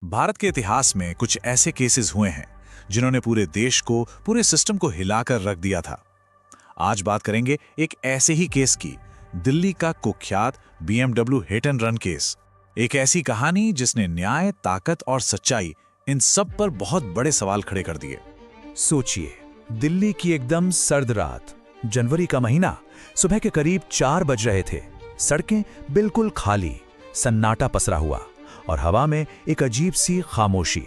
भारत के इतिहास में कुछ ऐसे केसेस हुए हैं जिन्होंने पूरे देश को, पूरे सिस्टम को हिलाकर रख दिया था। आज बात करेंगे एक ऐसे ही केस की, दिल्ली का कुख्यात BMW hit and run case. एक ऐसी कहानी जिसने न्याय, ताकत और सच्चाई इन सब पर बहुत बड़े सवाल खड़े कर दिए। सोचिए, दिल्ली की एकदम सर्द रात, जनवरी का महीना, सुबह के करीब 4 बज रहे थे। सड़कें बिल्कुल खाली, सन्नाटा पसरा हुआ और हवा में एक अजीब सी खामोशी।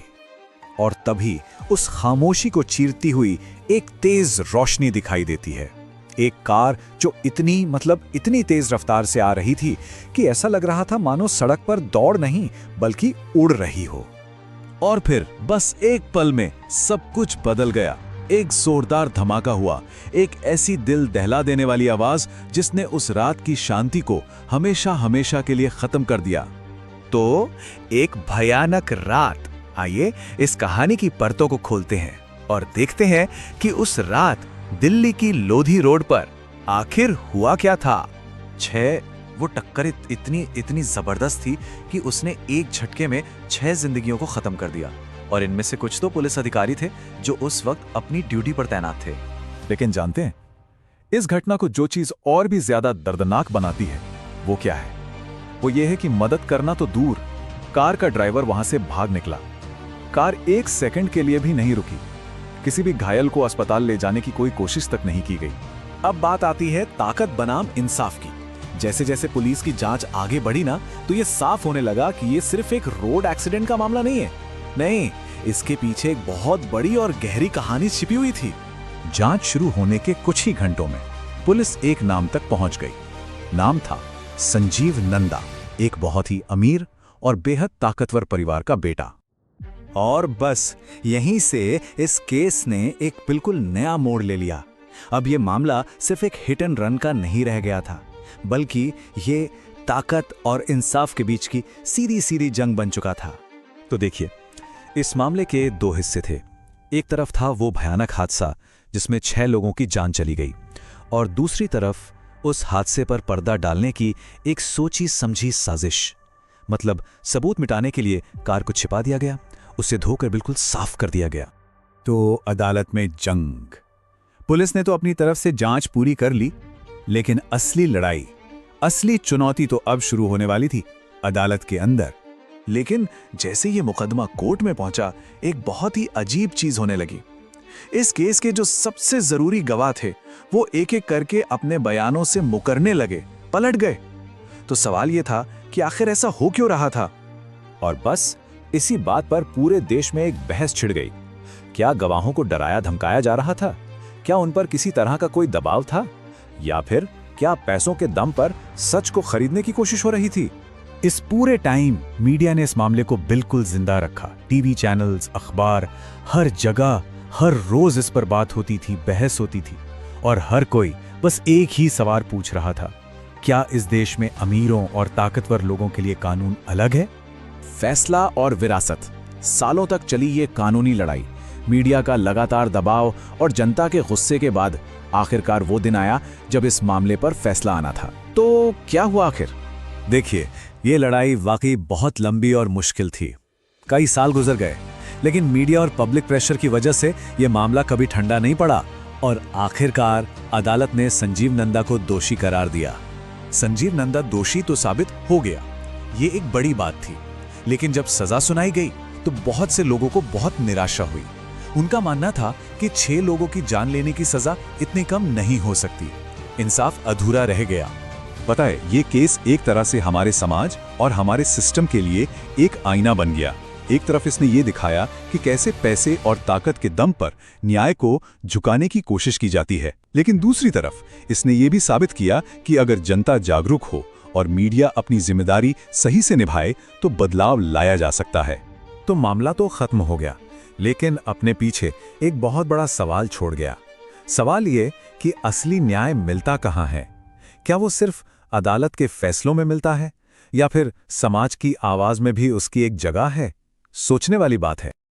और तभी उस खामोशी को चीरती हुई एक तेज रोशनी दिखाई देती है। एक कार जो इतनी तेज रफ्तार से आ रही थी कि ऐसा लग रहा था मानो सड़क पर दौड़ नहीं बल्कि उड़ रही हो। और फिर बस एक पल में सब कुछ बदल गया। एक जोरदार धमाका हुआ, एक ऐसी दिल दहला देने वाली आवाज जिसने उस रात की शांति को हमेशा हमेशा के लिए खत्म कर दिया। तो एक भयानक रात। आइए इस कहानी की परतों को खोलते हैं और देखते हैं कि उस रात दिल्ली की लोधी रोड पर आखिर हुआ क्या था। वो टक्कर इतनी जबरदस्त थी कि उसने एक झटके में 6 जिंदगियों को खत्म कर दिया, और इनमें से कुछ तो पुलिस अधिकारी थे जो उस वक्त अपनी ड्यूटी पर तैनात थे। लेकिन जानते हैं, इस घटना को जो चीज और भी ज्यादा दर्दनाक बनाती है वो क्या है? वो ये है कि मदद करना तो दूर, कार का ड्राइवर वहां से भाग निकला। कार 1 सेकंड के लिए भी नहीं रुकी। किसी भी घायल को अस्पताल ले जाने की कोई कोशिश तक नहीं की गई। अब बात आती है ताकत बनाम इंसाफ की। जैसे जैसे पुलिस की जांच आगे बढ़ी ना, तो ये साफ होने लगा कि ये सिर्फ एक रोड एक्सीडेंट का मामला नहीं है। नहीं, इसके पीछे एक बहुत बड़ी और गहरी कहानी छिपी हुई थी। जांच शुरू होने के कुछ ही घंटों में पुलिस एक नाम तक पहुंच गई। नाम था संजीव नंदा, एक बहुत ही अमीर और बेहद ताकतवर परिवार का बेटा। और बस यहीं से इस केस ने एक बिल्कुल नया मोड़ ले लिया। अब ये मामला सिर्फ एक हिट एंड रन का नहीं रह गया था, बल्कि ये ताकत और इंसाफ के बीच की सीधी सीधी जंग बन चुका था। तो देखिए, इस मामले के 2 हिस्से थे। एक तरफ था वो भयानक हादसा जिसमें 6 लोगों की जान चली गई, और दूसरी तरफ उस हादसे पर पर्दा डालने की एक सोची समझी साजिश। मतलब सबूत मिटाने के लिए कार को छिपा दिया गया, उसे धोकर बिल्कुल साफ कर दिया गया। तो अदालत में जंग। पुलिस ने तो अपनी तरफ से जांच पूरी कर ली, लेकिन असली लड़ाई, असली चुनौती तो अब शुरू होने वाली थी अदालत के अंदर। लेकिन जैसे ये मुकदमा कोर्ट में पहुंचा, एक बहुत ही अजीब चीज होने लगी। इस केस के जो सबसे जरूरी गवाह थे वो एक एक करके अपने बयानों से मुकरने लगे, पलट गए। तो सवाल ये था कि आखिर ऐसा हो क्यों रहा था? और बस इसी बात पर पूरे देश में एक बहस छिड़ गई। क्या गवाहों को डराया धमकाया जा रहा था? क्या उन पर किसी तरह का कोई दबाव था? या फिर क्या पैसों के दम पर सच को खरीदने की कोशिश हो रही थी? इस पूरे टाइम मीडिया ने इस मामले को बिल्कुल जिंदा रखा। टीवी चैनल्स, अखबार, हर जगह हर रोज इस पर बात होती थी, बहस होती थी, और हर कोई बस एक ही सवाल पूछ रहा था, क्या इस देश में अमीरों और ताकतवर लोगों के लिए कानून अलग है? फैसला और विरासत। सालों तक चली ये कानूनी लड़ाई, मीडिया का लगातार दबाव और जनता के गुस्से के बाद आखिरकार वो दिन आया जब इस मामले पर फैसला आना था। तो क्या हुआ आखिर? देखिए, ये लड़ाई वाकई बहुत लंबी और मुश्किल थी। कई साल गुजर गए, लेकिन मीडिया और पब्लिक प्रेशर की वजह से यह मामला कभी ठंडा नहीं पड़ा, और आखिरकार अदालत ने संजीव नंदा को दोषी करार दिया। संजीव नंदा दोषी तो साबित हो गया, ये एक बड़ी बात थी। लेकिन जब सजा सुनाई गई तो बहुत से लोगों को बहुत निराशा हुई। उनका मानना था कि 6 लोगों की जान लेने की सजा इतनी कम नहीं हो सकती। इंसाफ अधूरा रह गया। पता है, ये केस एक तरह से हमारे समाज और हमारे सिस्टम के लिए एक आईना बन गया। एक तरफ इसने ये दिखाया कि कैसे पैसे और ताकत के दम पर न्याय को झुकाने की कोशिश की जाती है, लेकिन दूसरी तरफ इसने ये भी साबित किया कि अगर जनता जागरूक हो और मीडिया अपनी जिम्मेदारी सही से निभाए तो बदलाव लाया जा सकता है। तो मामला तो खत्म हो गया, लेकिन अपने पीछे एक बहुत बड़ा सवाल छोड़ गया। सवाल ये कि असली न्याय मिलता कहाँ है? क्या वो सिर्फ अदालत के फैसलों में मिलता है, या फिर समाज की आवाज में भी उसकी एक जगह है? सोचने वाली बात है।